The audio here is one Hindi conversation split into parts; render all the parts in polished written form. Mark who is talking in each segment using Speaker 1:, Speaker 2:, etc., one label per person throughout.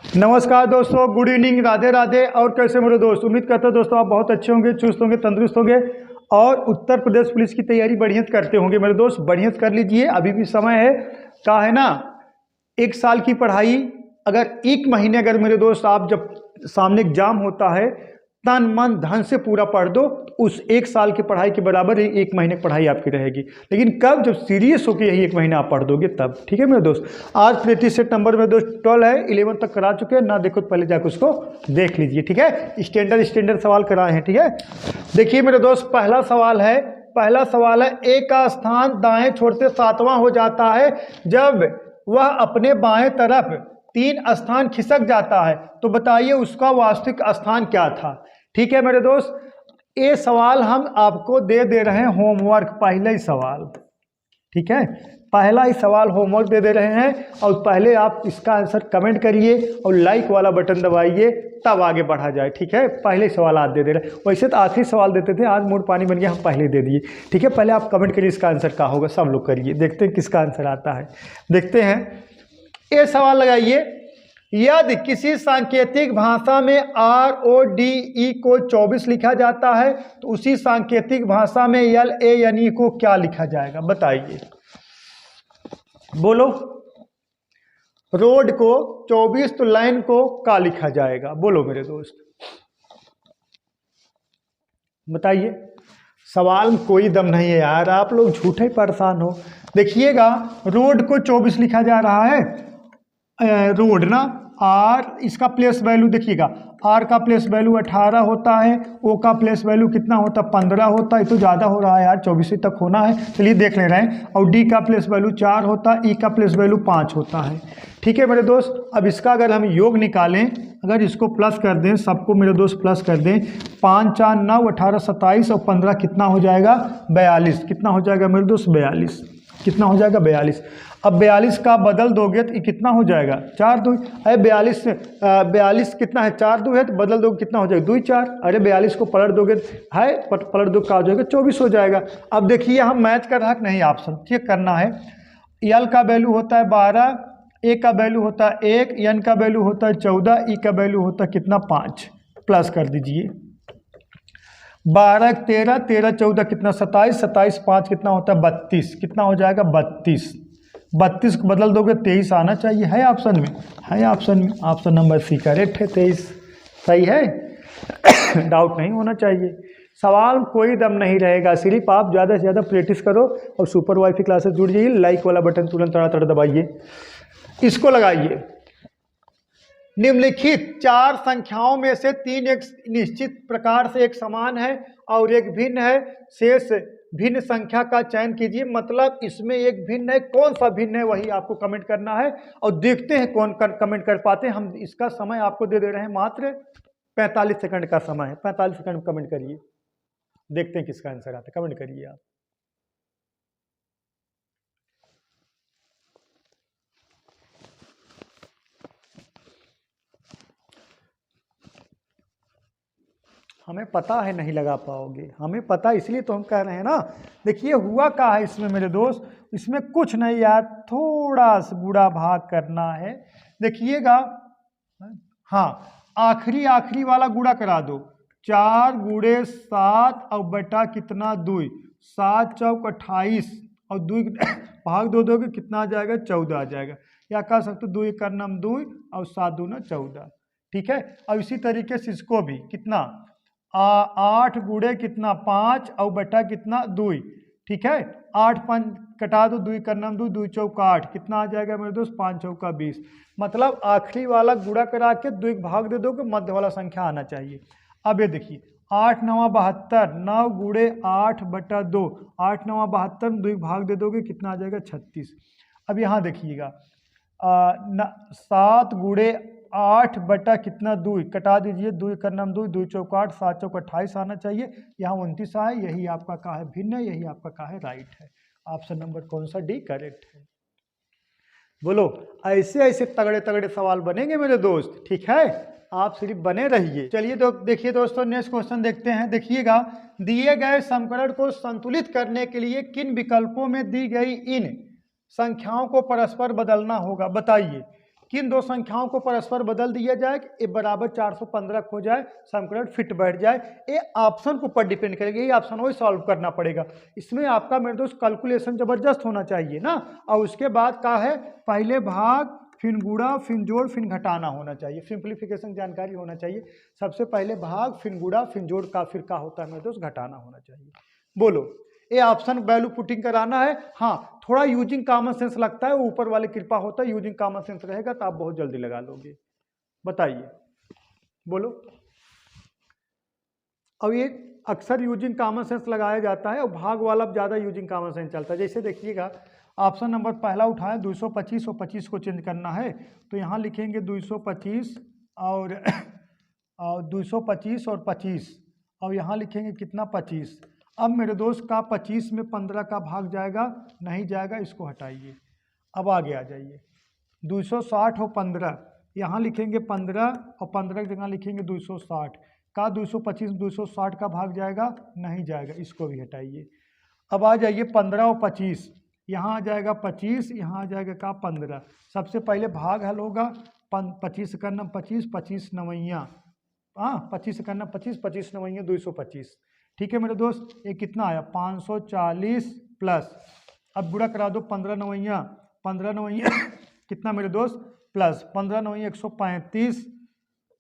Speaker 1: नमस्कार दोस्तों, गुड इवनिंग, राधे राधे। और कैसे मेरे दोस्त, उम्मीद करते हो दोस्तों आप बहुत अच्छे होंगे, चुस्त होंगे, तंदुरुस्त होंगे और उत्तर प्रदेश पुलिस की तैयारी बढ़िया करते होंगे। मेरे दोस्त बढ़िया कर लीजिए, अभी भी समय है। का है ना, एक साल की पढ़ाई अगर एक महीने अगर मेरे दोस्त आप जब सामने एग्जाम होता है तन मन धन से पूरा पढ़ दो, उस एक साल की पढ़ाई के बराबर ही एक महीने की पढ़ाई आपकी रहेगी। लेकिन कब, जब सीरियस होकर यही एक महीना आप पढ़ दोगे तब। ठीक है मेरे दोस्त। आज प्रैक्टिस सेट नंबर मेरे दोस्त 12 है, 11 तक करा चुके हैं ना, देखो तो पहले जाकर उसको देख लीजिए। ठीक है, स्टैंडर्ड सवाल कराए हैं। ठीक है, देखिए मेरे दोस्त, पहला सवाल है ए का स्थान दाएं छोड़ते 7वां हो जाता है जब वह अपने बाएं तरफ 3 स्थान खिसक जाता है, तो बताइए उसका वास्तविक स्थान क्या था। ठीक है मेरे दोस्त, ये सवाल हम आपको दे रहे हैं होमवर्क, पहला ही सवाल। ठीक है, पहला ही सवाल होमवर्क दे रहे हैं और पहले आप इसका आंसर कमेंट करिए और लाइक वाला बटन दबाइए, तब आगे बढ़ा जाए। ठीक है, पहले ही सवाल आज दे रहे हैं। वैसे तो आखिरी सवाल देते थे, आज मूड पानी बन गया, हम पहले दे दिए। ठीक है, पहले आप कमेंट करिए इसका आंसर क्या होगा, सब लोग करिए, देखते हैं किसका आंसर आता है। देखते हैं, ये सवाल लगाइए, यदि किसी सांकेतिक भाषा में RODE को 24 लिखा जाता है तो उसी सांकेतिक भाषा में LANE को क्या लिखा जाएगा, बताइए। बोलो, रोड को 24 तो लाइन को क्या लिखा जाएगा, बोलो मेरे दोस्त, बताइए। सवाल में कोई दम नहीं है यार, आप लोग झूठे परेशान हो। देखिएगा, रोड को 24 लिखा जा रहा है, रोड ना, आर इसका प्लेस वैल्यू देखिएगा, आर का प्लेस वैल्यू 18 होता है, ओ का प्लेस वैल्यू कितना होता है 15 होता है, ये तो ज़्यादा हो रहा है यार, 24 तक होना है, चलिए देख ले रहे हैं। और डी का प्लेस वैल्यू 4 होता है, ई का प्लेस वैल्यू 5 होता है। ठीक है मेरे दोस्त, अब इसका अगर हम योग निकालें, अगर इसको प्लस कर दें, सबको मेरे दोस्त प्लस कर दें, 5 4 9 18 27 और 15 कितना हो जाएगा 42। कितना हो जाएगा मेरे दोस्त 42, कितना हो जाएगा 42। अब 42 का बदल दोगे तो ये कितना हो जाएगा 4 2, अरे 42 कितना है 4 2 है, तो बदल दोगे कितना हो जाएगा 2 4, अरे 42 को पलट दोगे है, पलट दो क्या हो जाएगा 24 हो जाएगा। अब देखिए हम मैथ कर रहा नहीं, ऑप्शन चेक करना है। एल का वैल्यू होता है 12, ए का वैल्यू होता है 1, एन का वैल्यू होता है 14, ई का वैल्यू होता है कितना 5, प्लस कर दीजिए। 12 13 13 14 कितना 27, 27 5 कितना होता है 32, कितना हो जाएगा 32। 32 को बदल दोगे 23 आना चाहिए, है ऑप्शन में, है ऑप्शन में, ऑप्शन नंबर सी करेक्ट है, 23 सही है। डाउट नहीं होना चाहिए, सवाल कोई दम नहीं रहेगा, सिर्फ आप ज़्यादा से ज़्यादा प्रैक्टिस करो और सुपर वाईफाई क्लासेस जुड़ जाइए, लाइक वाला बटन तुरंत तड़ा दबाइए, इसको लगाइए। निम्नलिखित 4 संख्याओं में से 3 एक निश्चित प्रकार से एक समान है और एक भिन्न है, शेष भिन्न संख्या का चयन कीजिए। मतलब इसमें एक भिन्न है, कौन सा भिन्न है वही आपको कमेंट करना है और देखते हैं कौन कमेंट कर पाते हैं। हम इसका समय आपको दे रहे हैं मात्र 45 सेकंड का समय है, 45 सेकंड कमेंट करिए, देखते हैं किसका आंसर आता है, कमेंट करिए आप। हमें पता है नहीं लगा पाओगे, हमें पता, इसलिए तो हम कह रहे हैं ना। देखिए हुआ क्या है इसमें मेरे दोस्त, इसमें कुछ नहीं यार, थोड़ा सा गुणा भाग करना है। देखिएगा, हाँ, आखिरी वाला गुणा करा दो, 4 गुणे 7 और बटा कितना 2, 7 चौक 28 और 2 भाग 2 दोगे कितना आ जाएगा 14 आ जाएगा, या कह सकते 2 1 का नाम 2 और 7 दूना 14। ठीक है, और इसी तरीके से इसको भी कितना 8 गुणे कितना 5 और बटा कितना 2। ठीक है, 8 5 कटा दो, 2 का नाम 2, 2 चौका 8, कितना आ जाएगा मेरे दोस्त 5 चौका 20। मतलब आखिरी वाला गुणा करा के 2 भाग दे दोगे, मध्य वाला संख्या आना चाहिए। अब ये देखिए 8 9 72, 9 गुणे 8 बटा 2, 8 9 72 2 भाग दे दोगे कितना आ जाएगा 36। अब यहाँ देखिएगा 7 गुणे 8 बटा कितना 2, कटा दीजिए, 2 का नाम 2, 2 चौका 8, 7 चौका 28 आना चाहिए, यहाँ 29 है, यही आपका का है भिन्न है, यही आपका का है राइट है। ऑप्शन नंबर कौन सा डी करेक्ट है, बोलो। ऐसे ऐसे तगड़े तगड़े सवाल बनेंगे मेरे दोस्त, ठीक है, आप सिर्फ बने रहिए। चलिए देखिए दोस्तों, नेक्स्ट क्वेश्चन देखते हैं। देखिएगा, दिए गए समीकरण को संतुलित करने के लिए किन विकल्पों में दी गई इन संख्याओं को परस्पर बदलना होगा, बताइए। किन दो संख्याओं को परस्पर बदल दिया जाए कि ए बराबर 415 हो जाए, समीकरण फिट बैठ जाए। ये ऑप्शन के ऊपर डिपेंड करेगा, ये ऑप्शन वही सॉल्व करना पड़ेगा। इसमें आपका मेरे दोस्त कैलकुलेशन जबरदस्त होना चाहिए ना। और उसके बाद का है पहले भाग फिर गुणा फिर जोड़ फिर घटाना होना चाहिए, सिंप्लीफिकेशन जानकारी होना चाहिए। सबसे पहले भाग फिर गुणा फिर जोड़ का फिर का होता है मेरे दोस्त घटाना होना चाहिए। बोलो ये ऑप्शन वैल्यू पुटिंग कराना है। हाँ थोड़ा यूजिंग कॉमन सेंस लगता है, ऊपर वाले कृपा होता है, यूजिंग कॉमन सेंस रहेगा तो आप बहुत जल्दी लगा लोगे। बताइए बोलो। अब ये अक्सर यूजिंग कॉमन सेंस लगाया जाता है और भाग वाला ज़्यादा यूजिंग कॉमन सेंस चलता है। जैसे देखिएगा ऑप्शन नंबर पहला उठाए 225 और 25 को चेंज करना है तो यहाँ लिखेंगे 225 और 225 और 25 और यहाँ लिखेंगे कितना 25। अब मेरे दोस्त का 25 में 15 का भाग जाएगा, नहीं जाएगा, इसको हटाइए। अब आगे आ जाइए 260 और 15 यहाँ लिखेंगे 15 और 15 की जगह लिखेंगे 260 का 225 260 का भाग जाएगा, नहीं जाएगा, इसको भी हटाइए। अब आ जाइए 15 और 25 यहाँ आ जाएगा 25, यहाँ आ जाएगा का 15। सबसे पहले भाग हल होगा 25 करना 25 25 नवैया, हाँ 25 करना 25 25 नवैया 225। ठीक है मेरे दोस्त ये कितना आया 540 प्लस, अब बुरा करा दो 15 नवैया कितना मेरे दोस्त प्लस 15 नवैया 135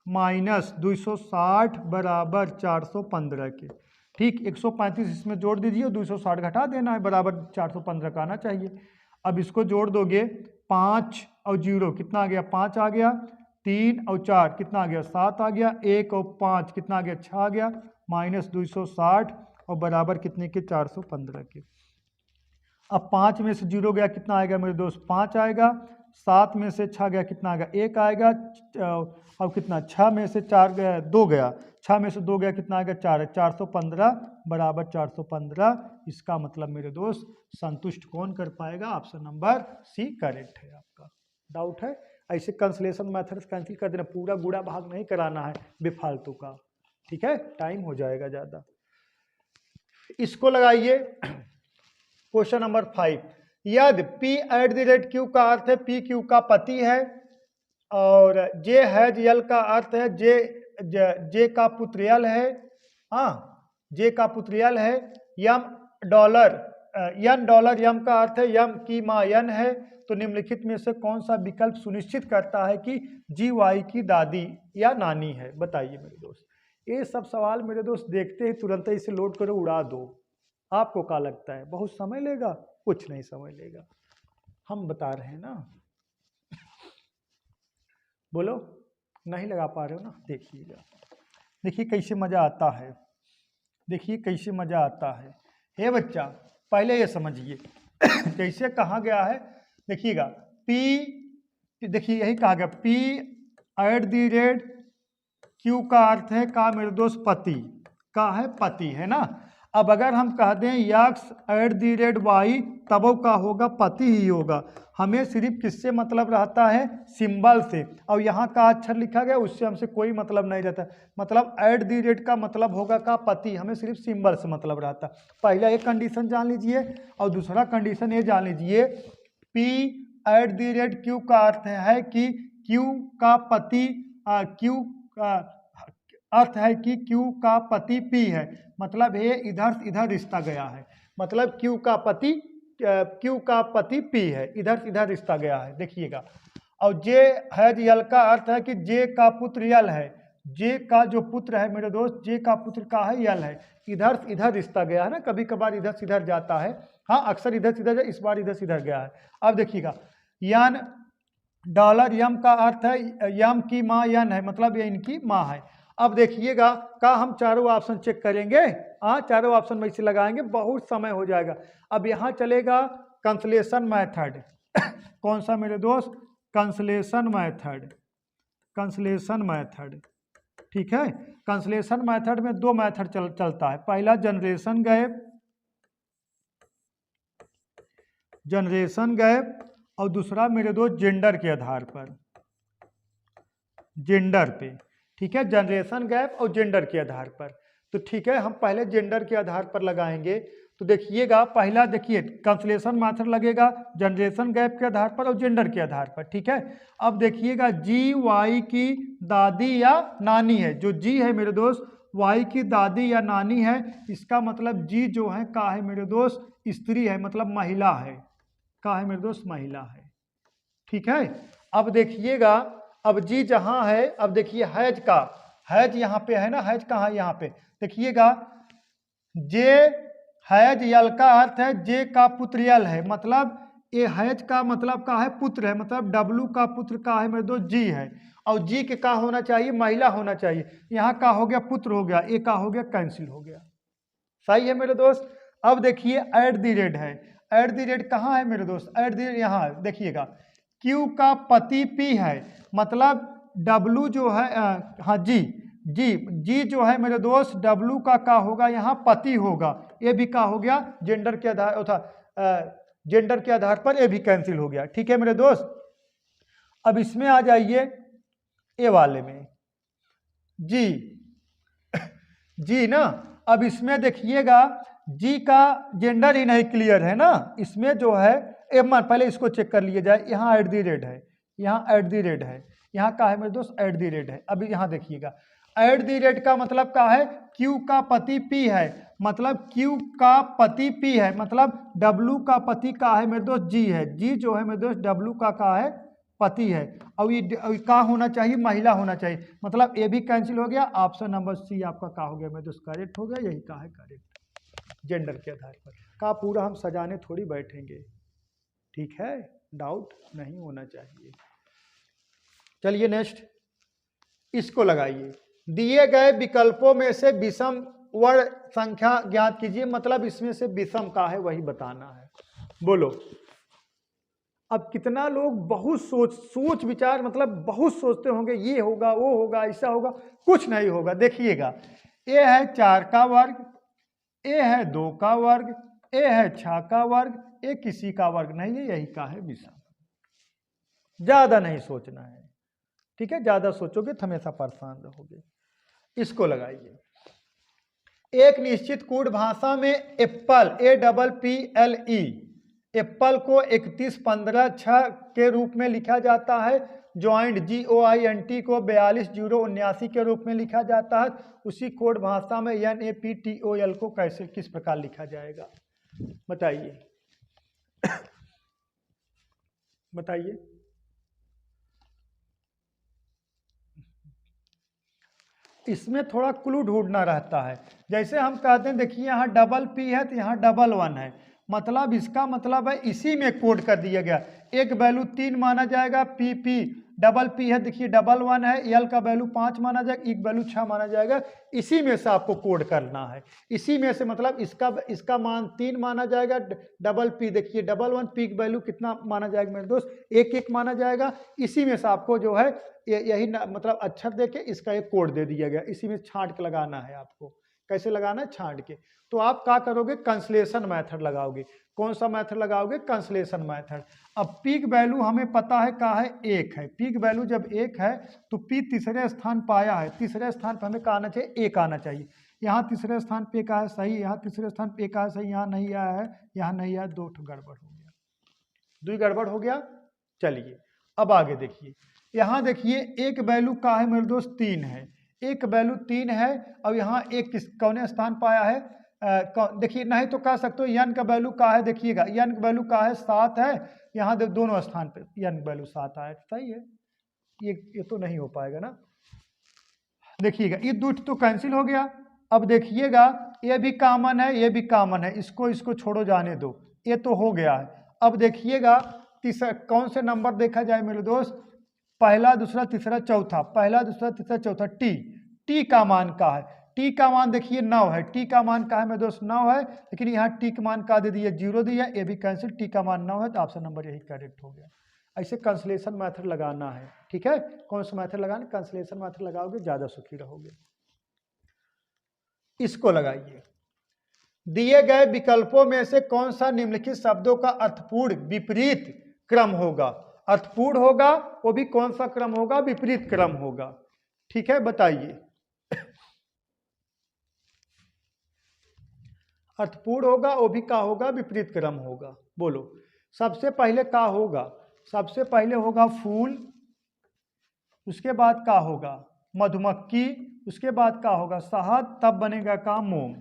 Speaker 1: माइनस 260 बराबर 415 के। ठीक 135 इसमें जोड़ दीजिए और 260 घटा देना है, बराबर 415 का आना चाहिए। अब इसको जोड़ दोगे 5 और 0 कितना आ गया 5 आ गया, 3 और 4 कितना आ गया 7 आ गया, 1 और 5 कितना आ गया 6 आ गया, माइनस 260 और बराबर कितने के 415 के। अब 5 में से 0 गया कितना आएगा मेरे दोस्त 5 आएगा, 7 में से 6 गया कितना आएगा 1 आएगा, और कितना 6 में से 4 गया 2 गया, 6 में से 2 गया कितना आएगा 4 है, 415 बराबर 415। इसका मतलब मेरे दोस्त संतुष्ट कौन कर पाएगा, ऑप्शन नंबर सी करेक्ट है। आपका डाउट है ऐसे कंसलेशन मेथड कैंसिल कर देना, पूरा गुणा भाग नहीं कराना है बेफालतू का, ठीक है टाइम हो जाएगा ज़्यादा। इसको लगाइए क्वेश्चन नंबर 5, यदि P @ Q का अर्थ है P Q का पति है और J हैज L का अर्थ है J का पुत्र L है, हाँ J का पुत्र L है, M डॉलर M का अर्थ है M की माँ N है, तो निम्नलिखित में से कौन सा विकल्प सुनिश्चित करता है कि G Y की दादी या नानी है। बताइए मेरे दोस्त। ये सब सवाल मेरे दोस्त देखते ही तुरंत इसे लोड करो उड़ा दो। आपको क्या लगता है बहुत समय लेगा? कुछ नहीं समय लेगा, हम बता रहे हैं ना। बोलो नहीं लगा पा रहे हो ना, देखिएगा देखिए कैसे मजा आता है, देखिए कैसे मजा आता है। हे बच्चा पहले ये समझिए कैसे कहा गया है, देखिएगा P, देखिए यही कहा गया P @ Q का अर्थ है का मेरे दोस्त पति का है, पति है ना। अब अगर हम कह दें X @ Y तब वो का होगा पति ही होगा। हमें सिर्फ किससे मतलब रहता है सिंबल से, और यहाँ का अक्षर लिखा गया उससे हमसे कोई मतलब नहीं रहता। मतलब @ का मतलब होगा का पति, हमें सिर्फ सिंबल से मतलब रहता। पहला एक कंडीशन जान लीजिए और दूसरा कंडीशन ये जान लीजिए P @ Q का अर्थ है कि Q का पति Q का अर्थ है कि Q का पति P है, मतलब ये इधर इधर रिश्ता गया है, मतलब Q का पति P है, इधर इधर रिश्ता गया है। देखिएगा और J हैज L का अर्थ है कि J का पुत्र L है, J का जो पुत्र है मेरे दोस्त J का पुत्र का है L है, इधर इधर रिश्ता गया है ना, कभी कभार इधर से इधर जाता है, हाँ अक्सर इधर से इधर, इस बार इधर से इधर गया है। अब देखिएगा डॉलर M का अर्थ है M की माँ N है, मतलब ये इनकी माँ है। अब देखिएगा का हम चारों ऑप्शन चेक करेंगे, हाँ चारों ऑप्शन में इसे लगाएंगे, बहुत समय हो जाएगा। अब यहाँ चलेगा कंसलेशन मेथड कौन सा मेरे दोस्त कंसलेशन मेथड, ठीक है। कंसलेशन मेथड में दो मेथड चलता है, पहला जनरेशन गैप और दूसरा मेरे दोस्त जेंडर के आधार पर, जेंडर पे, ठीक है जनरेशन गैप और जेंडर के आधार पर। तो ठीक है हम पहले जेंडर के आधार पर लगाएंगे, तो देखिएगा पहला देखिए कंसलेशन मेथड लगेगा जनरेशन गैप के आधार पर और जेंडर के आधार पर, ठीक है। अब देखिएगा जी वाई की दादी या नानी है, जो जी है मेरे दोस्त वाई की दादी या नानी है, इसका मतलब जी जो है का है मेरे दोस्त स्त्री है, मतलब महिला है, का है मेरे दोस्त महिला है, ठीक है। अब देखिएगा अब जी जहां है, अब देखिए हैज का, हैज यहाँ पे है ना, हैज कहाँ यहाँ पे देखिएगा जे हैज यल का अर्थ है जे का पुत्र यल है, मतलब ये हैज का मतलब का है पुत्र है, मतलब डब्लू का पुत्र का है मेरे दोस्त जी है, और जी के का होना चाहिए महिला होना चाहिए, यहाँ का हो गया पुत्र हो गया, ए का हो गया कैंसिल हो गया, सही है मेरे दोस्त। अब देखिए एट दी रेट है, एट दी रेट कहाँ है मेरे दोस्त, एट दी रेट यहाँ देखिएगा क्यू का पति पी है, मतलब डब्लू जो है हाँ जी जी जी जो है मेरे दोस्त डब्लू का होगा यहाँ पति होगा, ये भी का हो गया जेंडर के आधार था, जेंडर के आधार पर ये भी कैंसिल हो गया, ठीक है मेरे दोस्त। अब इसमें आ जाइए ए वाले में जी जी ना, अब इसमें देखिएगा जी का जेंडर ही नहीं क्लियर है ना, इसमें जो है पहले इसको चेक कर लिए जाए, यहाँ एट दी रेट है, यहाँ एट दी रेट है, यहाँ का है मेरे दोस्त एट दी रेट है। अभी यहाँ देखिएगा एट दी रेट का मतलब का है क्यू का पति पी है, मतलब क्यू का पति पी है, मतलब डब्लू का पति का है मेरे दोस्त जी है, जी जो है मेरे दोस्त डब्लू का है पति है, और ये का होना चाहिए महिला होना चाहिए, मतलब ए भी कैंसिल हो गया, ऑप्शन नंबर सी आपका का हो गया मेरे दोस्त करेक्ट हो गया, यही का है करेक्ट जेंडर के आधार पर। का पूरा हम सजाने थोड़ी बैठेंगे, ठीक है, डाउट नहीं होना चाहिए। चलिए नेक्स्ट इसको लगाइए, दिए गए विकल्पों में से विषम वर्ण संख्या ज्ञात कीजिए, मतलब इसमें से विषम का है वही बताना है, बोलो। अब कितना लोग बहुत सोच विचार मतलब बहुत सोचते होंगे ये होगा वो होगा ऐसा होगा, कुछ नहीं होगा। देखिएगा ए है 4 का वर्ग, ए है 2 का वर्ग, ए है 6 का वर्ग, ए किसी का वर्ग नहीं है, यही का है विषम। ज्यादा नहीं सोचना है, ठीक है, ज्यादा सोचोगे तो हमेशा परेशान रहोगे। इसको लगाइए, एक निश्चित कूट भाषा में एप्पल APPLE एप्पल को 31-15-6 के रूप में लिखा जाता है, ज्वाइंट GOINT को 42-0-79 के रूप में लिखा जाता है, उसी कोड भाषा में NAPTOL को कैसे किस प्रकार लिखा जाएगा बताइए बताइए। इसमें थोड़ा क्लू ढूंढना रहता है, जैसे हम कहते हैं देखिए यहाँ डबल पी है तो यहाँ डबल 1 है, मतलब इसका मतलब है इसी में कोड कर दिया गया, एक वैल्यू 3 माना जाएगा, पी डबल पी है देखिए डबल 1 है, एल का वैल्यू 5 माना जाएगा, एक वैल्यू 6 माना जाएगा, इसी में से आपको कोड करना है, इसी में से मतलब इसका मान 3 माना जाएगा, डबल पी देखिए डबल 1 पी का वैल्यू कितना माना जाएगा मेरे दोस्त 1 माना जाएगा, इसी में से आपको जो है यही मतलब अक्षर देके इसका एक कोड दे दिया गया, इसी में छांट के लगाना है आपको। कैसे लगाना है छांट के, तो आप क्या करोगे कंसलेशन मेथड लगाओगे। कौन सा मेथड लगाओगे कंसलेशन मेथड। अब पीक वैल्यू हमें पता है क्या है 1 है, पीक वैल्यू जब 1 है तो पी तीसरे स्थान पाया है, तीसरे स्थान पर हमें क्या आना चाहिए 1 आना चाहिए, यहाँ तीसरे स्थान पे का है सही, यहाँ तीसरे स्थान पे का है सही, यहाँ नहीं आया है, यहाँ नहीं आया, 2 गड़बड़ हो गया, 2 गड़बड़ हो गया। चलिए अब आगे देखिए, यहाँ देखिए एक वैल्यू का है मेरे दोस्त 3 है, एक वैल्यू 3 है, और यहाँ एक कौने स्थान पाया है देखिए, नहीं तो कह सकते हो यन का वैल्यू का है, देखिएगा यन का वैल्यू का है 7 है, यहाँ दोनों स्थान पे यन वैल्यू 7 आया, सही है, ये तो नहीं हो पाएगा ना। देखिएगा ये 2 तो कैंसिल हो गया। अब देखिएगा ये भी कॉमन है, ये भी कॉमन है, इसको छोड़ो जाने दो, ये तो हो गया है। अब देखिएगा तीसरा कौन से नंबर देखा जाए मेरे दोस्त, पहला दूसरा तीसरा चौथा, पहला दूसरा तीसरा चौथा, टी का मान का है, टी का मान देखिए 9 है, टी का मान का है मेरे दोस्त 9 है, लेकिन यहाँ टी का मान का दे दिया 0 दिया, ये भी कैंसिल, टी का मान 9 है, तो ऑप्शन नंबर यही करेक्ट हो गया। ऐसे कंसलेशन मेथड लगाना है, ठीक है, कौन सा मेथड लगाना, कंसलेशन मेथड लगाओगे ज्यादा सुखी रहोगे। इसको लगाइए, दिए गए विकल्पों में से कौन सा निम्नलिखित शब्दों का अर्थपूर्ण विपरीत क्रम होगा, अर्थपूर्ण होगा वो भी कौन सा क्रम होगा, विपरीत क्रम होगा, ठीक है बताइए। अर्थपूर्ण होगा, वो भी का होगा, विपरीत क्रम होगा। बोलो, सबसे पहले का होगा, सबसे पहले होगा फूल, उसके बाद का होगा मधुमक्खी, उसके बाद का होगा शहद, तब बनेगा का मोम।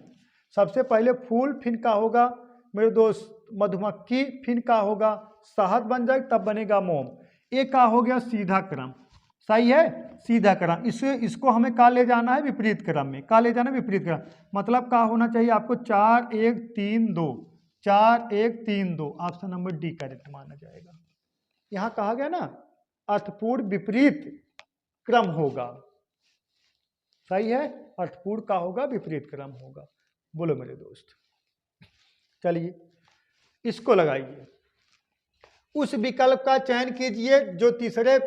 Speaker 1: सबसे पहले फूल, फिर का होगा मेरे दोस्त मधुमक्खी, फिर का होगा शहद बन जाए, तब बनेगा मोम। ये का हो गया सीधा क्रम, सही है, सीधा क्रम। इसको हमें का ले जाना है विपरीत क्रम में, का ले जाना है विपरीत क्रम। मतलब का होना चाहिए आपको 4 1 3 2, 4 1 3 2, ऑप्शन नंबर डी करेक्ट माना जाएगा। यहां कहा गया ना अर्थपूर्ण विपरीत क्रम होगा, सही है, अर्थपूर्ण का होगा, विपरीत क्रम होगा। बोलो मेरे दोस्त, चलिए इसको लगाइए। उस विकल्प का चयन कीजिए जो तीसरे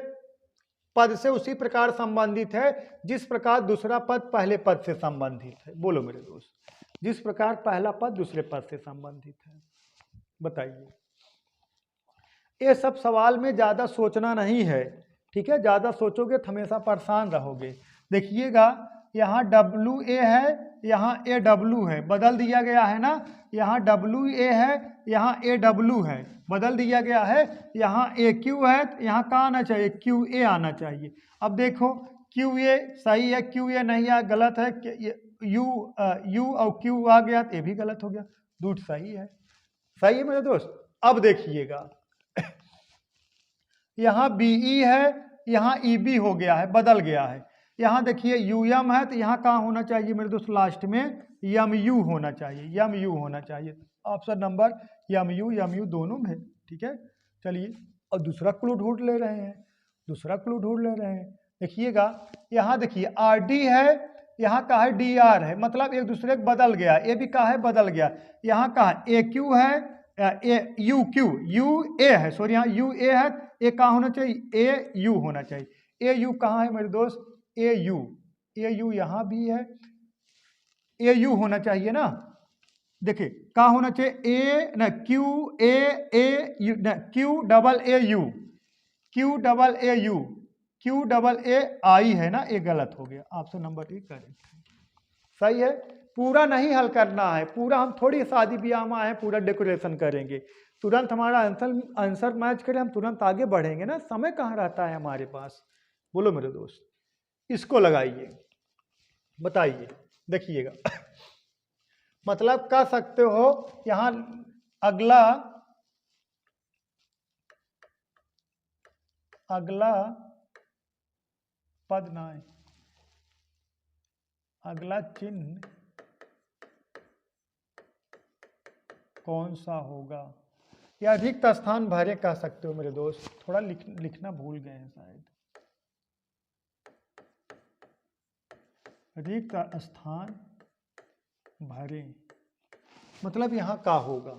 Speaker 1: पद से उसी प्रकार संबंधित है जिस प्रकार दूसरा पद पहले पद से संबंधित है। बोलो मेरे दोस्त, जिस प्रकार पहला पद दूसरे पद से संबंधित है, बताइए। ये सब सवाल में ज्यादा सोचना नहीं है, ठीक है, ज्यादा सोचोगे तो हमेशा परेशान रहोगे। देखिएगा यहाँ WA है, यहाँ AW है, बदल दिया गया है ना, यहाँ WA है, यहाँ AW है, बदल दिया गया है। यहाँ AQ है, यहाँ का आना चाहिए QA आना चाहिए। अब देखो QA सही है, QA नहीं है, गलत है, U और Q आ गया तो ये भी गलत हो गया, दूध सही है, सही है मेरे दोस्त। अब देखिएगा यहाँ BE है, यहाँ EB हो गया है, बदल गया है। यहाँ देखिए UM है तो यहाँ कहाँ होना चाहिए मेरे दोस्त, लास्ट में MU होना चाहिए, MU होना चाहिए। ऑप्शन नंबर MU दोनों में, ठीक है। चलिए और दूसरा क्लू ढूंढ ले रहे हैं, दूसरा क्लू ढूंढ ले रहे हैं। देखिएगा यहाँ देखिए RD है, यहाँ का है DR है, मतलब एक दूसरे को बदल गया, ये भी का है बदल गया। यहाँ का AQ है, UA है, सॉरी यहाँ UA है, ये कहाँ होना चाहिए AU होना चाहिए। AU कहाँ है मेरे दोस्त, AU यहाँ भी है, AU होना चाहिए ना। देखिए क्या होना चाहिए QAAU है ना, ये गलत हो गया, ऑप्शन नंबर ए करेक्ट है, सही है। पूरा नहीं हल करना है, पूरा हम थोड़ी शादी ब्याह में आए पूरा डेकोरेशन करेंगे, तुरंत हमारा आंसर मैच करे हम तुरंत आगे बढ़ेंगे ना, समय कहाँ रहता है हमारे पास। बोलो मेरे दोस्त, इसको लगाइए, बताइए, देखिएगा मतलब कह सकते हो यहां अगला पद ना है, अगला चिन्ह कौन सा होगा, या रिक्त स्थान भरे कह सकते हो मेरे दोस्त, थोड़ा लिखना भूल गए हैं शायद। रिक्त स्थान भरे मतलब यहाँ का होगा।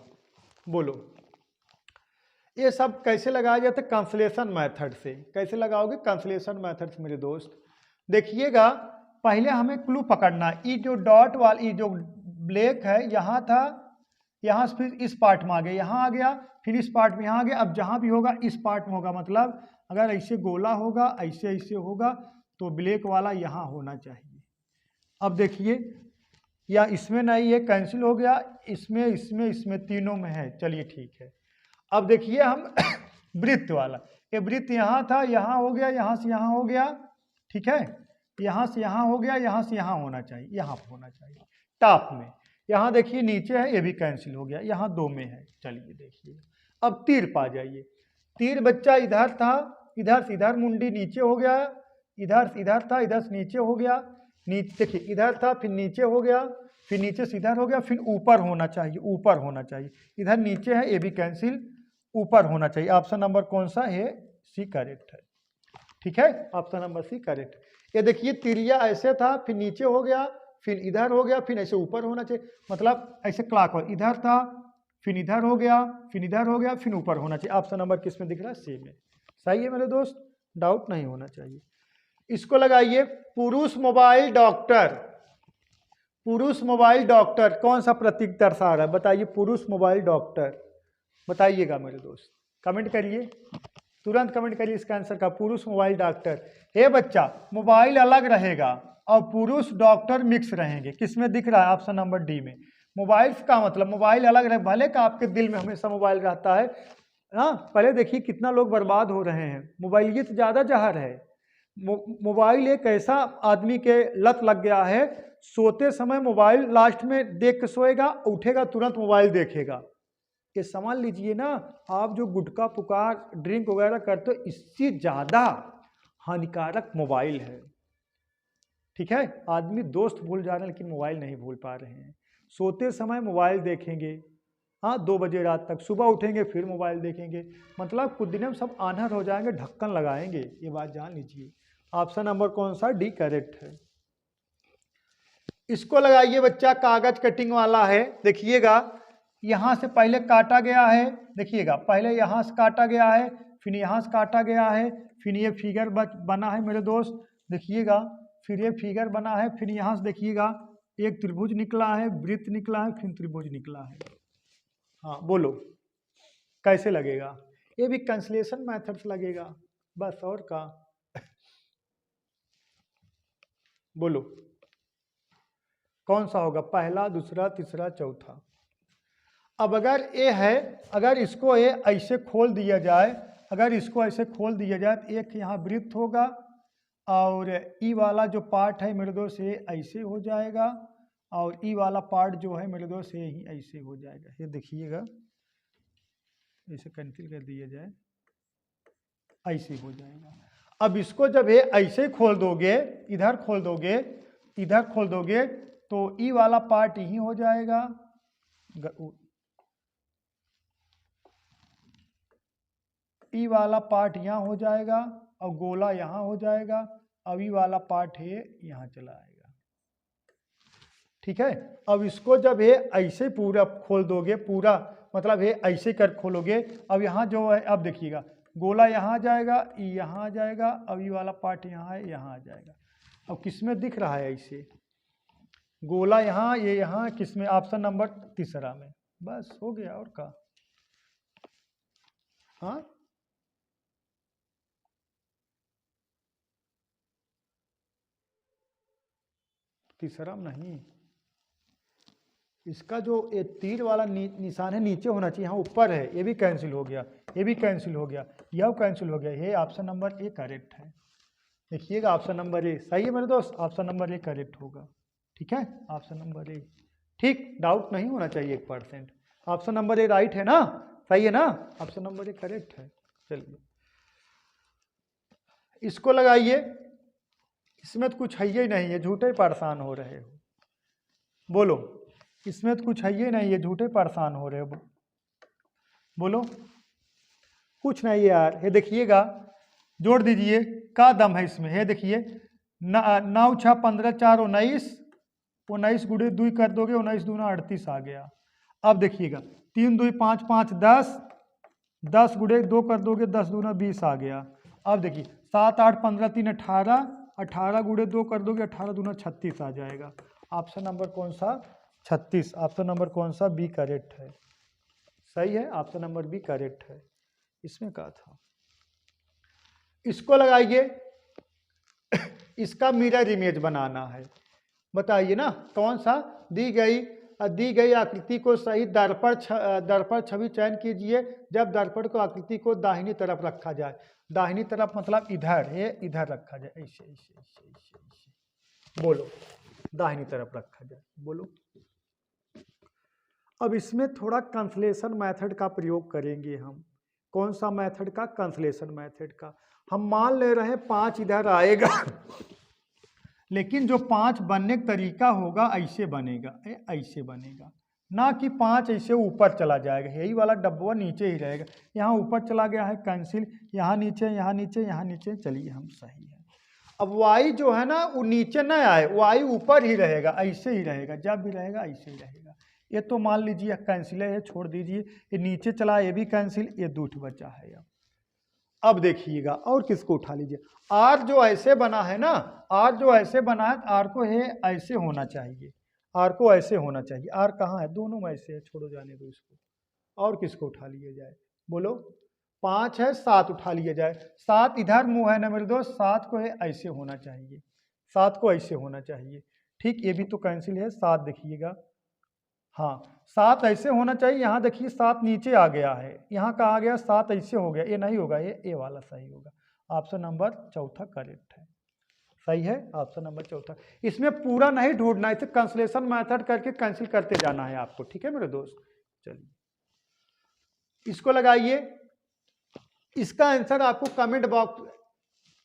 Speaker 1: बोलो ये सब कैसे लगाया जाता है, कंसलेशन मेथड से। कैसे लगाओगे, कंसलेशन मेथड से मेरे दोस्त। देखिएगा पहले हमें क्लू पकड़ना, ये जो डॉट वाली ये जो ब्लैक है यहाँ था, यहाँ से फिर इस पार्ट में आ गया, यहाँ आ गया, फिर इस पार्ट में यहाँ आ गया, अब जहाँ भी होगा इस पार्ट में होगा। मतलब अगर ऐसे गोला होगा, ऐसे ऐसे होगा तो ब्लैक वाला यहाँ होना चाहिए। अब देखिए या इसमें नहीं है, कैंसिल हो गया, इसमें इसमें इसमें तीनों में है, चलिए ठीक है। अब देखिए हम वृत्त वाला, ये वृत्त यहाँ था, यहाँ हो गया, यहाँ से यहाँ हो गया, ठीक है, यहाँ से यहाँ हो गया, यहाँ से यहाँ होना चाहिए, यहाँ पर होना चाहिए टॉप में। यहाँ देखिए नीचे है, ये भी कैंसिल हो गया, यहाँ दो में है। चलिए देखिए अब तीर पा जाइए, तीर बच्चा इधर था, इधर से इधर मुंडी नीचे हो गया, इधर से इधर था, इधर से नीचे हो गया, नीचे देखिए इधर था फिर नीचे हो गया, फिर नीचे से इधर हो गया, फिर ऊपर होना चाहिए, ऊपर होना चाहिए, इधर नीचे है, ये भी कैंसिल, ऊपर होना चाहिए। ऑप्शन नंबर कौन सा है, सी करेक्ट है, ठीक है, ऑप्शन नंबर सी करेक्ट। ये देखिए तिरिया ऐसे था, फिर नीचे हो गया, फिर इधर हो गया, फिर ऐसे ऊपर होना चाहिए, मतलब ऐसे क्लॉकवाइज, इधर था फिर इधर हो गया, फिर इधर हो गया, फिर ऊपर होना चाहिए। ऑप्शन नंबर किस में दिख रहा है, सी में, सही है मेरे दोस्त, डाउट नहीं होना चाहिए। इसको लगाइए, पुरुष मोबाइल डॉक्टर, पुरुष मोबाइल डॉक्टर कौन सा प्रतीक दर्शा रहा है, बताइए, पुरुष मोबाइल डॉक्टर बताइएगा मेरे दोस्त, कमेंट करिए, तुरंत कमेंट करिए इसका आंसर का, पुरुष मोबाइल डॉक्टर। हे बच्चा, मोबाइल अलग रहेगा और पुरुष डॉक्टर मिक्स रहेंगे, किसमें दिख रहा है, ऑप्शन नंबर डी में। मोबाइल्स का मतलब मोबाइल अलग रहे, भले का आपके दिल में हमेशा मोबाइल रहता है। हाँ, पहले देखिए कितना लोग बर्बाद हो रहे हैं, मोबाइल ये तो ज़्यादा जहर है। मोबाइल एक ऐसा आदमी के लत लग गया है, सोते समय मोबाइल लास्ट में देख के सोएगा, उठेगा तुरंत मोबाइल देखेगा। ये समझ लीजिए ना, आप जो गुटखा पुकार ड्रिंक वगैरह करते हो, इससे ज़्यादा हानिकारक मोबाइल है। ठीक है, आदमी दोस्त भूल जा रहे हैं लेकिन मोबाइल नहीं भूल पा रहे हैं। सोते समय मोबाइल देखेंगे, हाँ 2 बजे रात तक, सुबह उठेंगे फिर मोबाइल देखेंगे, मतलब कुछ दिन में सब आन्हर हो जाएंगे, ढक्कन लगाएंगे। ये बात जान लीजिए। ऑप्शन नंबर कौन सा? डी करेक्ट है। इसको लगाइए बच्चा, कागज कटिंग वाला है। देखिएगा यहाँ से पहले काटा गया है, देखिएगा पहले यहाँ से काटा गया है, फिर यहाँ से काटा गया है, फिर ये फिगर बना है मेरे दोस्त। देखिएगा फिर ये फिगर बना है, फिर यहाँ से देखिएगा एक त्रिभुज निकला है, वृत्त निकला है, फिर त्रिभुज निकला है। हाँ बोलो कैसे लगेगा? ये भी कैंसलेशन मेथड से लगेगा बस, और का। बोलो कौन सा होगा? पहला, दूसरा, तीसरा, चौथा। अब अगर ये है, अगर इसको ये ऐसे खोल दिया जाए, अगर इसको ऐसे खोल दिया जाए तो एक यहाँ वृत्त होगा, और ई वाला जो पार्ट है मेरे दोस्त ये ऐसे हो जाएगा, और ई वाला पार्ट जो है मेरे दोस्त ये ही ऐसे हो जाएगा। ये देखिएगा इसे कैंसिल कर दिया जाए, ऐसे हो जाएगा। अब इसको जब ये ऐसे खोल दोगे, इधर खोल दोगे, इधर खोल दोगे, तो ई वाला पार्ट यही हो जाएगा, ई वाला पार्ट यहाँ हो जाएगा, और गोला यहाँ हो जाएगा, अब ई वाला पार्ट है यहाँ चला आएगा। ठीक है, अब इसको जब ये ऐसे पूरा खोल दोगे, पूरा मतलब ये ऐसे कर खोलोगे, अब यहाँ जो है, अब देखिएगा गोला यहाँ आ जाएगा, ई यहाँ आ जाएगा, अब ई वाला पार्ट यहाँ है, यहाँ आ जाएगा। अब किसमें दिख रहा है ऐसे? गोला यहाँ, ये यहाँ, किसमें? ऑप्शन नंबर तीसरा में। बस हो गया, और का। हाँ तीसरा नहीं, इसका जो ये तीर वाला निशान है नीचे होना चाहिए, यहाँ ऊपर है, ये भी कैंसिल हो गया, ये भी कैंसिल हो गया, यह कैंसिल हो गया। ये ऑप्शन नंबर ए करेक्ट है। देखिएगा ऑप्शन नंबर ए सही है मेरे दोस्त, ऑप्शन नंबर ए करेक्ट होगा। ठीक है, ऑप्शन नंबर ए ठीक, डाउट नहीं होना चाहिए 1%। ऑप्शन नंबर ए राइट है ना, सही है ना, ऑप्शन नंबर ए करेक्ट है। चलिए इसको लगाइए, इसमें तो कुछ है ही नहीं है, झूठे परेशान हो रहे हो। बोलो इसमें तो कुछ है ही नहीं है, झूठे परेशान हो रहे हो। बोलो कुछ नहीं यार। ये देखिएगा जोड़ दीजिए, का दम है इसमें। ये देखिए 9 6 15 4 19, 19 गुणे 2 कर दोगे, 19 दूना 38 आ गया। अब देखिएगा 3 2 5 5 10, 10 गुणे 2 कर दोगे, 10 दूना 20 आ गया। अब देखिए 7 8 15 3 18, 18 गुणे 2 कर दोगे, 18 दूना 36 आ जाएगा। ऑप्शन नंबर कौन सा? 36। ऑप्शन नंबर कौन सा? बी करेक्ट है। सही है, ऑप्शन नंबर बी करेक्ट है। इसमें कहा था। इसको लगाइए, इसका मिरर इमेज बनाना है। बताइए ना कौन सा? दी गई आकृति को सही दर्पण छवि चयन कीजिए जब दर्पण को आकृति को दाहिनी तरफ रखा जाए। दाहिनी तरफ मतलब इधर, ये इधर रखा जाए, ऐसे ऐसे ऐसे ऐसे ऐसे। बोलो दाहिनी तरफ रखा जाए। बोलो। अब इसमें थोड़ा कंसलेशन मेथड का प्रयोग करेंगे हम। कौन सा मेथड का? कंसलेशन मेथड का। हम मान ले रहे हैं 5 इधर आएगा लेकिन जो 5 बनने का तरीका होगा ऐसे बनेगा, ऐसे बनेगा, ना कि 5 ऐसे ऊपर चला जाएगा। यही वाला डब्बा नीचे ही रहेगा, यहाँ ऊपर चला गया है कैंसिल, यहाँ नीचे, यहाँ नीचे, यहाँ नीचे। चलिए हम सही है। अब वाई जो है ना वो नीचे न आए, वाई ऊपर ही रहेगा, ऐसे ही रहेगा, जब भी रहेगा ऐसे ही रहेगा। ये तो मान लीजिए कैंसिल है, छोड़ दीजिए। ये नीचे चला, ये भी कैंसिल, ये 2 बचा है। अब देखिएगा और किसको उठा लीजिए। आर जो ऐसे बना है ना, आर जो ऐसे बना है, आर को है ऐसे होना चाहिए, आर को ऐसे होना चाहिए। आर कहाँ है? दोनों में ऐसे है, छोड़ो जाने दो इसको। और किसको उठा लिया जाए? बोलो। 5 है, 7 उठा लिया जाए। 7 इधर मुंह है ना मेरे दोस्त, 7 को है ऐसे होना चाहिए, 7 को ऐसे होना चाहिए। ठीक, ये भी तो कैंसिल है। 7 देखिएगा हाँ 7 ऐसे होना चाहिए। यहाँ देखिए 7 नीचे आ गया है, यहाँ कहा गया 7 ऐसे हो गया, ये नहीं होगा, ये ए वाला सही होगा। ऑप्शन नंबर चौथा करेक्ट है, सही है ऑप्शन नंबर चौथा। इसमें पूरा नहीं ढूंढना है, इसे कैंसलेशन मेथड करके कैंसिल करते जाना है आपको, ठीक है मेरे दोस्त। चलिए इसको लगाइए, इसका आंसर आपको कमेंट बॉक्स,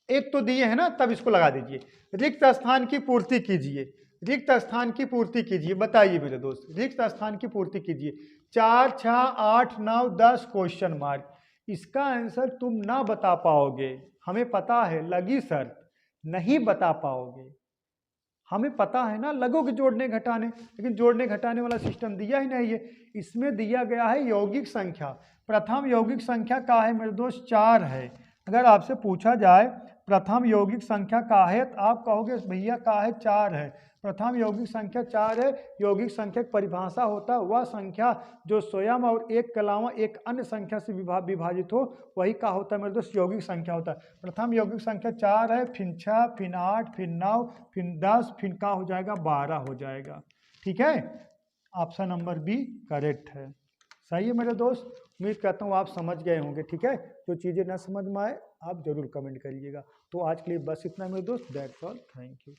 Speaker 1: एक तो दिए है ना, तब इसको लगा दीजिए। रिक्त स्थान की पूर्ति कीजिए, रिक्त स्थान की पूर्ति कीजिए, बताइए मेरे दोस्त, रिक्त स्थान की पूर्ति कीजिए। 4, 6, 8, 9, 10 क्वेश्चन मार्क। इसका आंसर तुम ना बता पाओगे, हमें पता है, लगी शर्त, नहीं बता पाओगे। हमें पता है ना, लगोगे जोड़ने घटाने, लेकिन जोड़ने घटाने वाला सिस्टम दिया ही नहीं है। इसमें दिया गया है यौगिक संख्या। प्रथम यौगिक संख्या का है मेरे दोस्त 4 है। अगर आपसे पूछा जाए प्रथम यौगिक संख्या का है, तो आप कहोगे भैया का है 4 है। प्रथम यौगिक संख्या 4 है। यौगिक संख्या की परिभाषा होता है वह संख्या जो स्वयं और एक के अलावा एक अन्य संख्या से विभाजित हो, वही का होता है मेरे दोस्त यौगिक संख्या होता है। प्रथम यौगिक संख्या 4 है, फिर 6, फिर 8, फिर 9, फिर 10, फिर का हो जाएगा 12 हो जाएगा। ठीक है, ऑप्शन नंबर बी करेक्ट है, सही है मेरे दोस्त। उम्मीद करता हूँ आप समझ गए होंगे। ठीक है, जो चीज़ें ना समझ में आए आप जरूर कमेंट करिएगा। तो आज के लिए बस इतना मेरे दोस्त, दैट्स ऑल, थैंक यू।